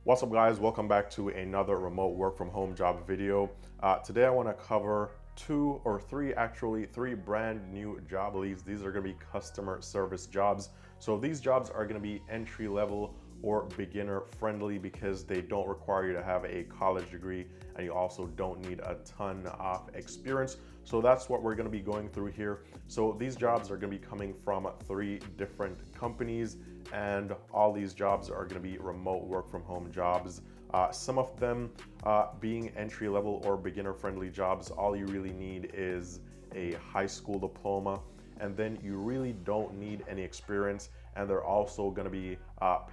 What's up, guys? Welcome back to another remote work from home job video. Today I want to cover three brand new job leads. These are going to be customer service jobs. So these jobs are going to be entry level or beginner friendly because they don't require you to have a college degree, and you also don't need a ton of experience. So that's what we're going to be going through here. So these jobs are going to be coming from three different companies, and all these jobs are going to be remote work from home jobs. Some of them being entry level or beginner friendly jobs. All you really need is a high school diploma, and then you really don't need any experience. And they're also going to be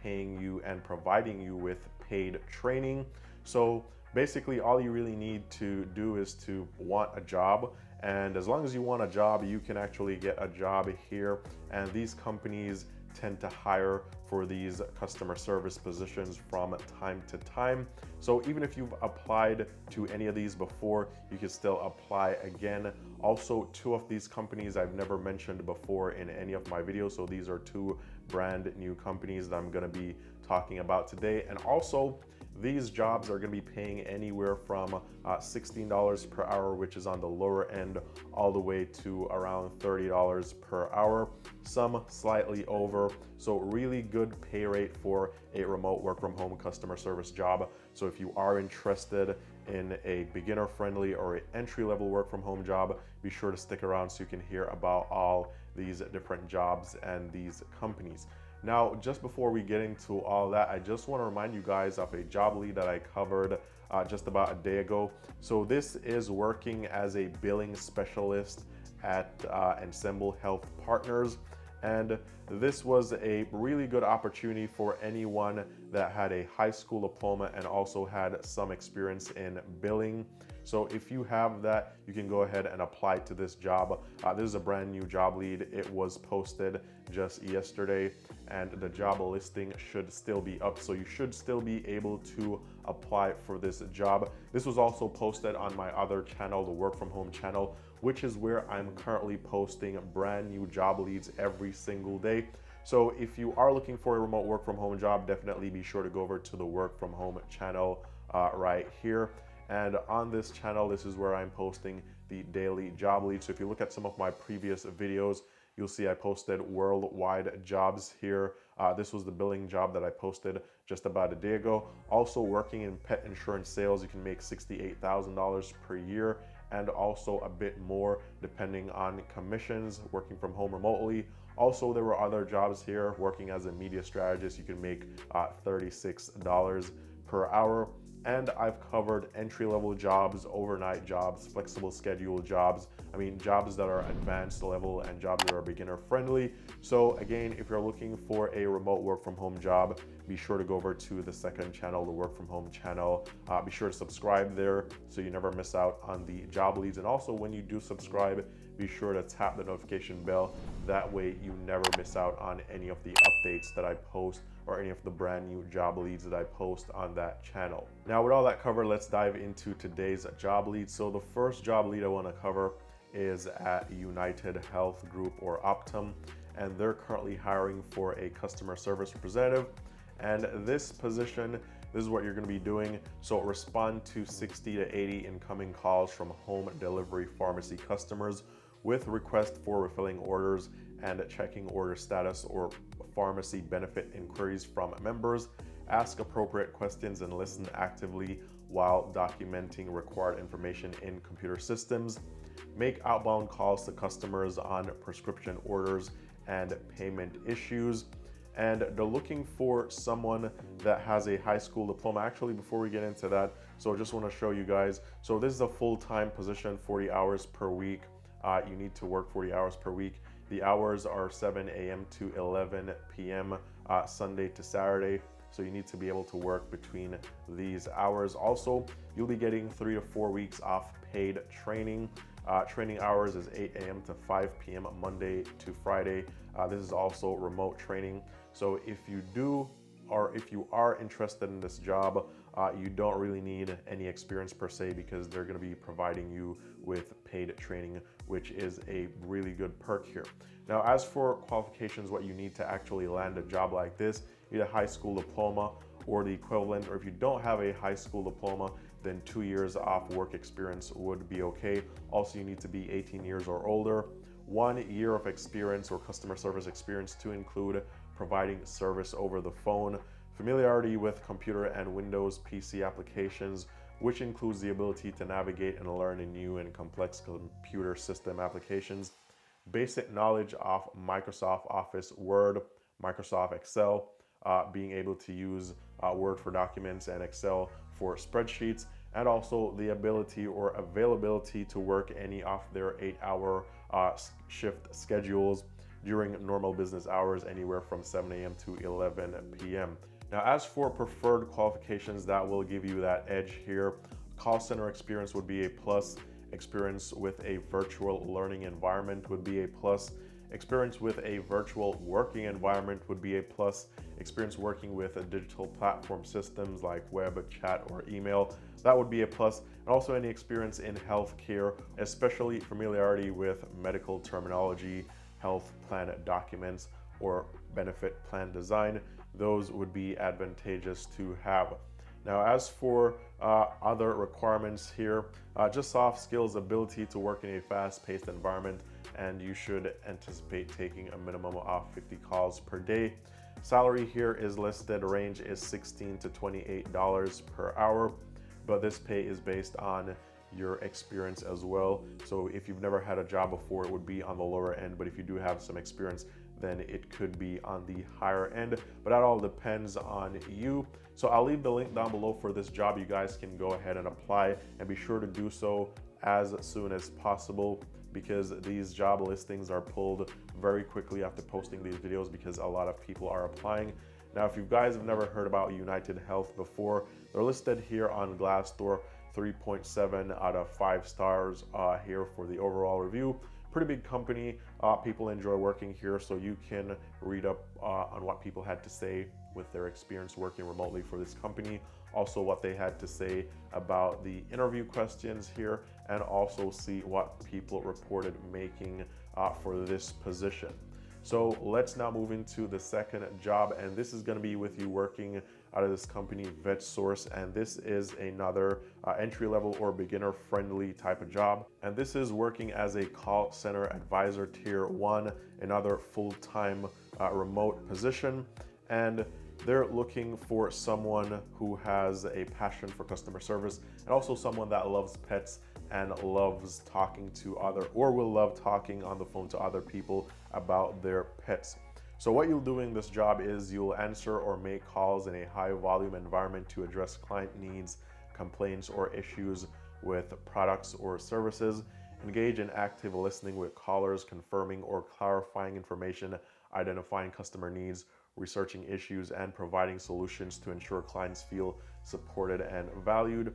paying you and providing you with paid training. So basically, all you really need to do is to want a job. And as long as you want a job, you can actually get a job here. And these companies tend to hire for these customer service positions from time to time. So even if you've applied to any of these before, you can still apply again. Also, two of these companies I've never mentioned before in any of my videos. So these are two brand new companies that I'm going to be talking about today. And also, these jobs are going to be paying anywhere from $16 per hour, which is on the lower end, all the way to around $30 per hour, some slightly over. So really good pay rate for a remote work from home customer service job. So if you are interested in a beginner friendly or an entry level work from home job, be sure to stick around so you can hear about all these different jobs and these companies. Now, just before we get into all that, I just want to remind you guys of a job lead that I covered just about a day ago. So this is working as a billing specialist at Ensemble Health Partners. And this was a really good opportunity for anyone that had a high school diploma and also had some experience in billing. So if you have that, you can go ahead and apply to this job. This is a brand new job lead. It was posted just yesterday, and the job listing should still be up. So you should still be able to apply for this job. This was also posted on my other channel, the Work From Home channel, which is where I'm currently posting brand new job leads every single day. So if you are looking for a remote work from home job, definitely be sure to go over to the Work From Home channel right here. And on this channel, this is where I'm posting the daily job leads. So if you look at some of my previous videos, you'll see I posted worldwide jobs here. This was the billing job that I posted just about a day ago. Also, working in pet insurance sales, you can make $68,000 per year, and also a bit more depending on commissions, working from home remotely. Also, there were other jobs here. Working as a media strategist, you can make $36 per hour. And I've covered entry-level jobs, overnight jobs, flexible schedule jobs. I mean, jobs that are advanced level and jobs that are beginner friendly. So again, if you're looking for a remote work from home job, be sure to go over to the second channel, the Work From Home channel. Be sure to subscribe there so you never miss out on the job leads. And also, when you do subscribe, be sure to tap the notification bell. That way you never miss out on any of the updates that I post or any of the brand new job leads that I post on that channel. Now, with all that covered, let's dive into today's job lead. So the first job lead I want to cover is at United Health Group, or Optum, and they're currently hiring for a customer service representative. And this position, this is what you're going to be doing. So respond to 60 to 80 incoming calls from home delivery pharmacy customers with requests for refilling orders and checking order status or pharmacy benefit inquiries from members. Ask appropriate questions and listen actively while documenting required information in computer systems. Make outbound calls to customers on prescription orders and payment issues. And they're looking for someone that has a high school diploma. Actually, before we get into that, so I just want to show you guys. So this is a full-time position, 40 hours per week. You need to work 40 hours per week. The hours are 7 a.m. to 11 p.m. Sunday to Saturday. So you need to be able to work between these hours. Also, you'll be getting 3 to 4 weeks off paid training. Training hours is 8 a.m. to 5 p.m. Monday to Friday. This is also remote training. So if you do, or if you are interested in this job, you don't really need any experience per se, because they're going to be providing you with paid training, which is a really good perk here. Now, as for qualifications, what you need to actually land a job like this, you need a high school diploma or the equivalent, or if you don't have a high school diploma, then 2 years of work experience would be okay. Also, you need to be 18 years or older. 1 year of experience or customer service experience to include providing service over the phone, familiarity with computer and Windows PC applications, which includes the ability to navigate and learn in new and complex computer system applications, basic knowledge of Microsoft Office, Word, Microsoft Excel, being able to use Word for documents and Excel for spreadsheets, and also the ability or availability to work any of their 8-hour shift schedules during normal business hours, anywhere from 7 a.m. to 11 p.m. Now, as for preferred qualifications that will give you that edge here, call center experience would be a plus, experience with a virtual learning environment would be a plus, experience with a virtual working environment would be a plus, experience working with digital platform systems like web, chat, or email, that would be a plus, and also any experience in healthcare, especially familiarity with medical terminology, health plan documents, or benefit plan design, those would be advantageous to have. Now, as for other requirements here, just soft skills, ability to work in a fast-paced environment, and you should anticipate taking a minimum of 50 calls per day. Salary here is listed, range is $16 to $28 per hour, but this pay is based on your experience as well. So if you've never had a job before, it would be on the lower end, but if you do have some experience, then it could be on the higher end, but that all depends on you. So I'll leave the link down below for this job. You guys can go ahead and apply, and be sure to do so as soon as possible, because these job listings are pulled very quickly after posting these videos because a lot of people are applying. Now, if you guys have never heard about United Health before, they're listed here on Glassdoor, 3.7 out of 5 stars here for the overall review. Pretty big company, people enjoy working here, so you can read up on what people had to say with their experience working remotely for this company, also what they had to say about the interview questions here, and also see what people reported making for this position. So let's now move into the second job, and this is going to be with you working out of this company, VetSource, and this is another entry-level or beginner-friendly type of job. And this is working as a call center advisor tier 1, another full-time remote position, and they're looking for someone who has a passion for customer service, and also someone that loves pets and loves talking to other, or will love talking on the phone to other people about their pets. So what you'll do in this job is you'll answer or make calls in a high volume environment to address client needs, complaints, or issues with products or services. Engage in active listening with callers, confirming or clarifying information, identifying customer needs, researching issues, and providing solutions to ensure clients feel supported and valued.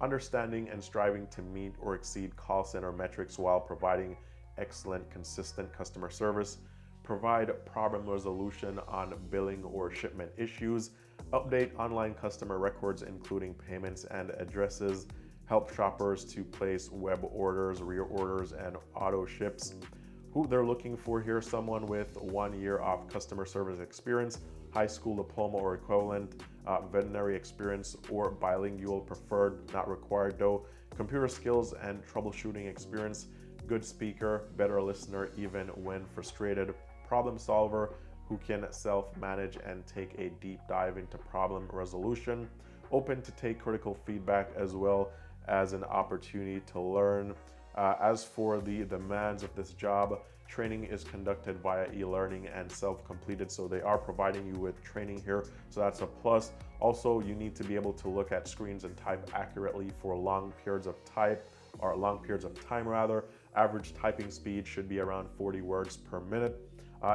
Understanding and striving to meet or exceed call center metrics while providing excellent, consistent customer service. Provide problem resolution on billing or shipment issues. Update online customer records, including payments and addresses. Help shoppers to place web orders, reorders, and auto ships. Who they're looking for here, someone with 1 year of customer service experience, high school diploma or equivalent, veterinary experience or bilingual preferred, not required though, computer skills and troubleshooting experience, good speaker, better listener even when frustrated, problem solver who can self-manage and take a deep dive into problem resolution, open to take critical feedback as well as an opportunity to learn. As for the demands of this job, training is conducted via e-learning and self-completed, so they are providing you with training here, so that's a plus. Also, you need to be able to look at screens and type accurately for long periods of time rather. Average typing speed should be around 40 words per minute.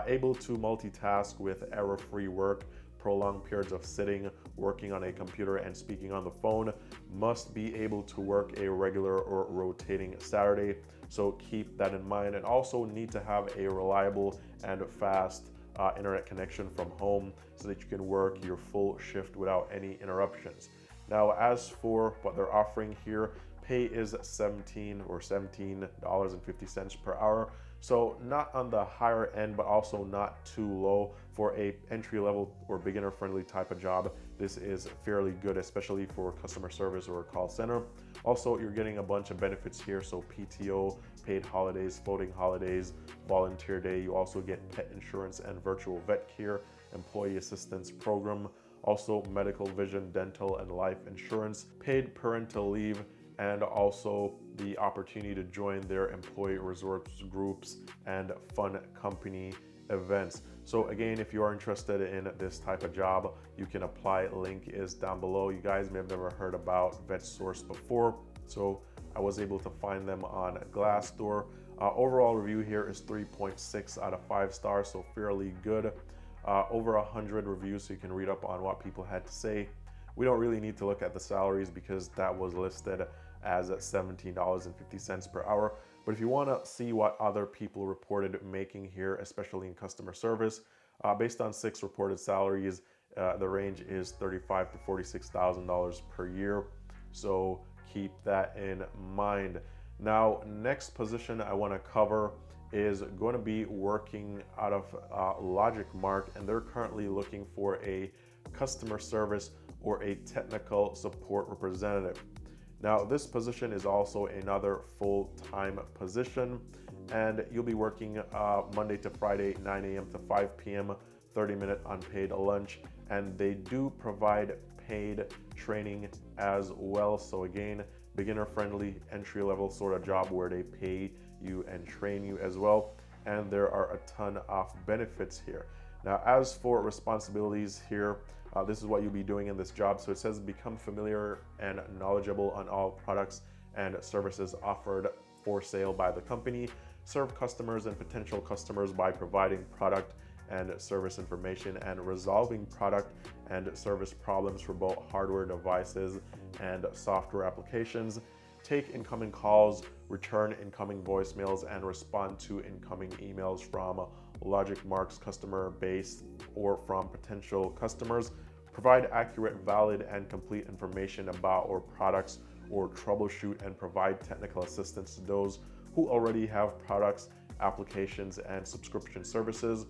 Able to multitask with error-free work, prolonged periods of sitting, working on a computer, and speaking on the phone. Must be able to work a regular or rotating Saturday, so keep that in mind. And also need to have a reliable and fast internet connection from home so that you can work your full shift without any interruptions. Now, as for what they're offering here, pay is $17 or $17.50 per hour. So not on the higher end, but also not too low for a entry level or beginner friendly type of job. This is fairly good, especially for customer service or a call center. Also, you're getting a bunch of benefits here. So PTO, paid holidays, floating holidays, volunteer day. You also get pet insurance and virtual vet care, employee assistance program, also medical, vision, dental, and life insurance, paid parental leave, and also the opportunity to join their employee resource groups and fun company events. So again, if you are interested in this type of job, you can apply. Link is down below. You guys may have never heard about VetSource before, so I was able to find them on Glassdoor. Overall review here is 3.6 out of 5 stars, so fairly good. Over 100 reviews, so you can read up on what people had to say. We don't really need to look at the salaries because that was listed as $17.50 per hour. But if you want to see what other people reported making here, especially in customer service, based on 6 reported salaries, the range is $35,000 to $46,000 per year. So keep that in mind. Now, next position I want to cover is going to be working out of LogicMark, and they're currently looking for a customer service or a technical support representative. Now, this position is also another full-time position, and you'll be working Monday to Friday, 9 a.m. to 5 p.m., 30-minute unpaid lunch, and they do provide paid training as well. So again, beginner-friendly, entry-level sort of job where they pay you and train you as well, and there are a ton of benefits here. Now, as for responsibilities here, this is what you'll be doing in this job. So it says become familiar and knowledgeable on all products and services offered for sale by the company, serve customers and potential customers by providing product and service information and resolving product and service problems for both hardware devices and software applications, take incoming calls, return incoming voicemails, and respond to incoming emails from LogicMark's customer base or from potential customers, provide accurate, valid, and complete information about our products, or troubleshoot and provide technical assistance to those who already have products, applications, and subscription services,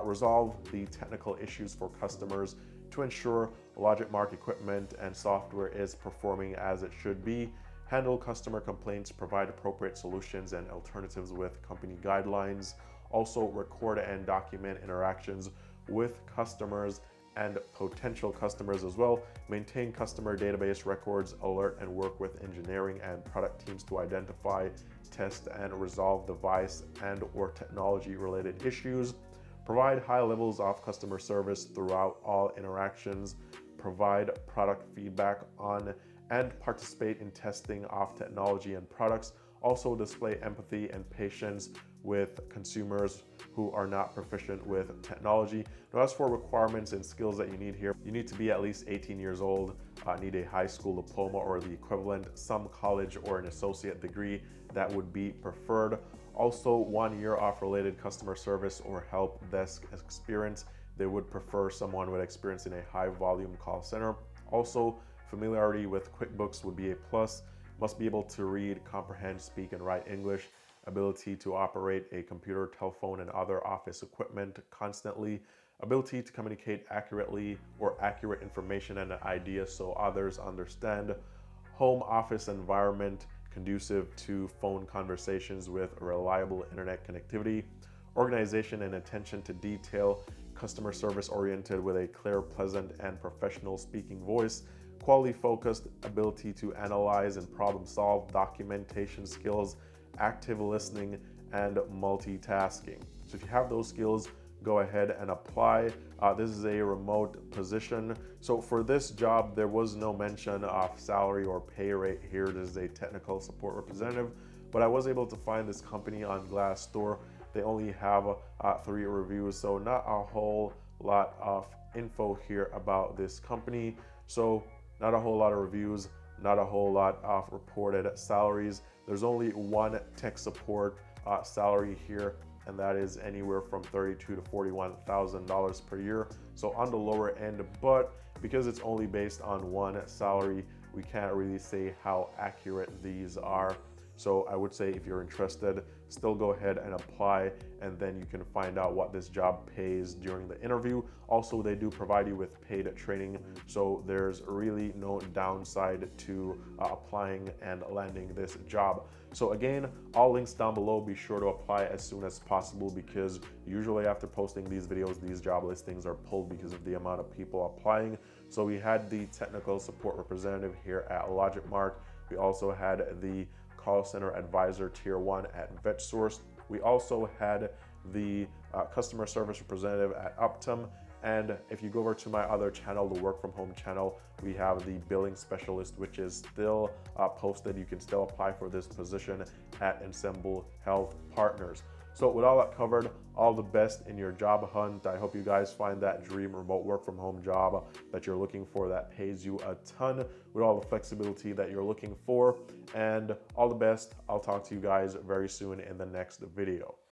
resolve the technical issues for customers to ensure LogicMark equipment and software is performing as it should be, handle customer complaints, provide appropriate solutions and alternatives with company guidelines, also record and document interactions with customers and potential customers as well, maintain customer database records, alert and work with engineering and product teams to identify, test, and resolve device and or technology related issues, provide high levels of customer service throughout all interactions, provide product feedback on and participate in testing of technology and products, also display empathy and patience with consumers who are not proficient with technology. Now, as for requirements and skills that you need here, you need to be at least 18 years old, need a high school diploma or the equivalent, some college or an associate degree that would be preferred. Also, 1 year of related customer service or help desk experience. They would prefer someone with experience in a high volume call center. Also, familiarity with QuickBooks would be a plus. Must be able to read, comprehend, speak, and write English. Ability to operate a computer, telephone, and other office equipment constantly. Ability to communicate accurately or accurate information and ideas so others understand. Home office environment conducive to phone conversations with reliable internet connectivity. Organization and attention to detail. Customer service oriented with a clear, pleasant, and professional speaking voice. Quality focused, ability to analyze and problem solve, documentation skills, active listening, and multitasking. So if you have those skills, go ahead and apply. This is a remote position. So for this job, there was no mention of salary or pay rate here. This is a technical support representative, but I was able to find this company on Glassdoor. They only have 3 reviews, so not a whole lot of info here about this company. So not a whole lot of reviews, not a whole lot of reported salaries. There's only one tech support salary here, and that is anywhere from $32,000 to $41,000 per year. So on the lower end, but because it's only based on one salary, we can't really say how accurate these are. So I would say if you're interested, still go ahead and apply, and then you can find out what this job pays during the interview. Also, they do provide you with paid training, so there's really no downside to applying and landing this job. So again, all links down below. Be sure to apply as soon as possible, because usually after posting these videos, these job listings are pulled because of the amount of people applying. So we had the technical support representative here at LogicMark. We also had the call center advisor tier 1 at VetSource. We also had the customer service representative at Optum. And if you go over to my other channel, the work from home channel, we have the billing specialist, which is still posted. You can still apply for this position at Ensemble Health Partners. So with all that covered, all the best in your job hunt. I hope you guys find that dream remote work from home job that you're looking for, that pays you a ton with all the flexibility that you're looking for. And all the best. I'll talk to you guys very soon in the next video.